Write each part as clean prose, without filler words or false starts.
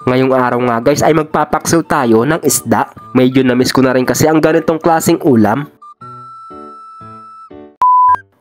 Ngayong araw nga guys ay magpapaksiw tayo ng isda. Medyo na-miss ko na rin kasi ang ganitong klaseng ulam.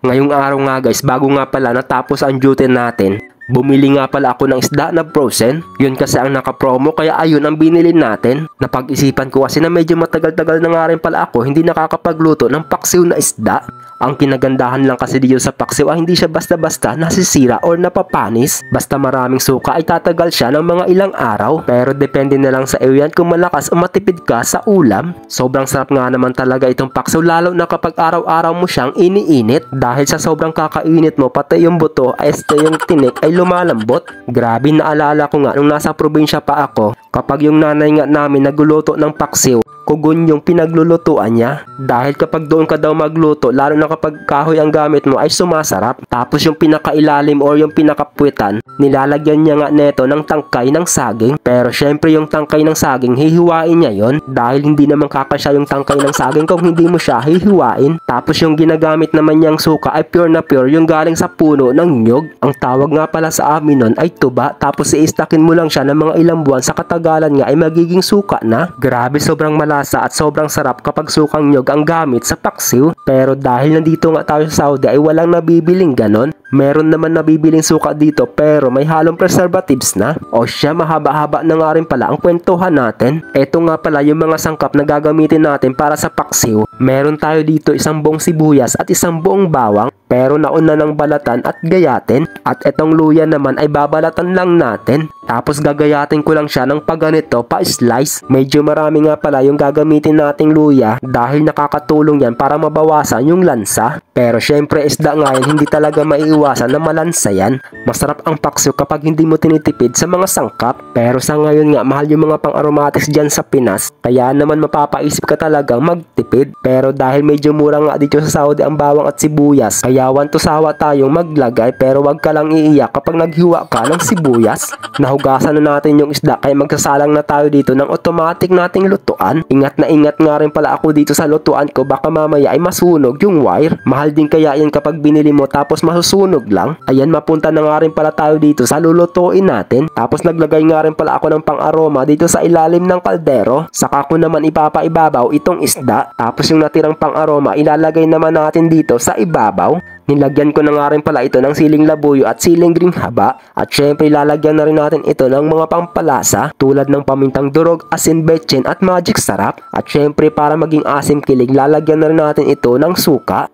Ngayong araw nga guys, bago nga pala natapos ang duty natin, bumili nga pala ako ng isda na frozen. Yun kasi ang naka-promo kaya ayun ang binili natin. Napag-isipan ko kasi na medyo matagal-tagal na nga rin pala ako hindi nakakapagluto ng paksiw na isda. Ang kinagandahan lang kasi dito sa paksiw ay hindi siya basta-basta nasisira or napapanis. Basta maraming suka ay tatagal siya ng mga ilang araw. Pero depende na lang sa iyo yan kung malakas o matipid ka sa ulam. Sobrang sarap nga naman talaga itong paksiw lalo na kapag araw-araw mo siyang iniinit. Dahil sa sobrang kakainit mo pati yung buto ay yung tinik ay lumalambot. Grabe, naalala ko nga nung nasa probinsya pa ako, kapag yung nanay nga namin nagluluto ng paksiw, kugon yung pinaglulutuan niya. Dahil kapag doon ka daw magluto, lalo na kapag kahoy ang gamit mo ay sumasarap. Tapos yung pinakailalim or yung pinakapuwitan, nilalagyan niya nga neto ng tangkay ng saging. Pero syempre yung tangkay ng saging, hihiwain niya yon. Dahil hindi naman kakasya yung tangkay ng saging kung hindi mo siya hihiwain. Tapos yung ginagamit naman niyang suka ay pure na pure yung galing sa puno ng nyog. Ang tawag nga pala sa amin nun ay tuba. Tapos iistakin mo lang siya ng mga ilang buwan, sa katagalan nga ay magiging suka na. Grabe, sobrang malasa at sobrang sarap kapag sukang nyog ang gamit sa paksiw. Pero dahil nandito nga tayo sa Saudi ay walang nabibiling ganon. Meron naman nabibiling suka dito pero may halong preservatives na. O siya, mahaba-haba na nga rin pala ang kwentuhan natin. Eto nga pala yung mga sangkap na gagamitin natin para sa paksiw. Meron tayo dito isang buong sibuyas at isang buong bawang. Pero nauna ng balatan at gayatin. At etong luya naman ay babalatan lang natin. Tapos gagayatin ko lang siya ng pagganito pa-slice. Medyo marami nga pala yung gagamitin nating luya dahil nakakatulong yan para mabawasan yung lansa. Pero syempre isda nga yan, hindi talaga maiiwasan na malansa yan. Masarap ang paksiw kapag hindi mo tinitipid sa mga sangkap. Pero sa ngayon nga mahal yung mga pang-aromatics dyan sa Pinas. Kaya naman mapapaisip ka talagang magtipid. Pero dahil medyo mura nga dito sa Saudi ang bawang at sibuyas, kaya sawa tayong maglagay. Pero wag ka lang iiyak kapag naghiwa ka ng sibuyas. Nahugasan na natin yung isda kaya magsasalang na tayo dito ng automatic nating lutuan. Ingat na ingat nga rin pala ako dito sa lutuan ko, baka mamaya ay masunog yung wire. Mahal din kaya yan kapag binili mo tapos masusunog lang. Ayan, mapunta na nga rin pala tayo dito sa lulutuin natin. Tapos naglagay nga rin pala ako ng pang-aroma dito sa ilalim ng kaldero. Saka ko naman ipapaibabaw itong isda. Tapos yung natirang pang-aroma ilalagay naman natin dito sa ibabaw. Nilagyan ko na nga rin pala ito ng siling labuyo at siling green haba. At syempre lalagyan na rin natin ito ng mga pampalasa tulad ng pamintang durog, asin betchin at magic sarap. At syempre para maging asim kilig lalagyan na rin natin ito ng suka.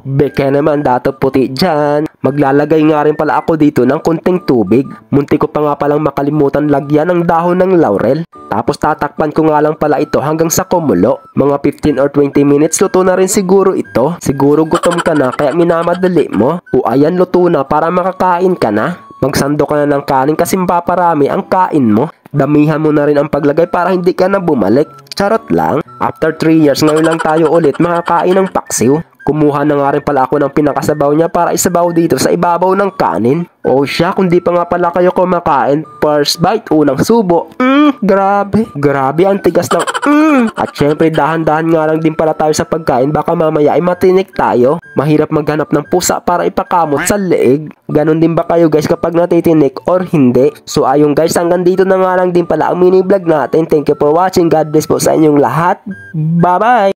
Beke naman dato puti dyan. Maglalagay nga rin pala ako dito ng kunting tubig. Munti ko pa nga palang makalimutan lagyan ng dahon ng laurel. Tapos tatakpan ko nga lang pala ito hanggang sa kumulo. Mga 15 or 20 minutes luto na rin siguro ito. Siguro gutom ka na kaya minamadali mo. Ayan, luto na para makakain ka na. Magsando ka na ng kanin kasi mapaparami ang kain mo. Damihan mo na rin ang paglagay para hindi ka na bumalik. Charot lang. After 3 years ngayon lang tayo ulit makakain ng paksiw. Kumuha na nga rin pala ako ng pinakasabaw niya para isabaw dito sa ibabaw ng kanin. O siya, kung di pa nga pala kayo kumakain, first bite, unang subo. Grabe. Grabe, ang tigas ng At syempre, dahan-dahan nga lang din pala tayo sa pagkain. Baka mamaya ay matinik tayo. Mahirap maghanap ng pusa para ipakamot sa leeg. Ganon din ba kayo guys kapag natitinik or hindi? So ayun guys, hanggang dito na nga lang din pala ang mini vlog natin. Thank you for watching. God bless po sa inyong lahat. Bye-bye!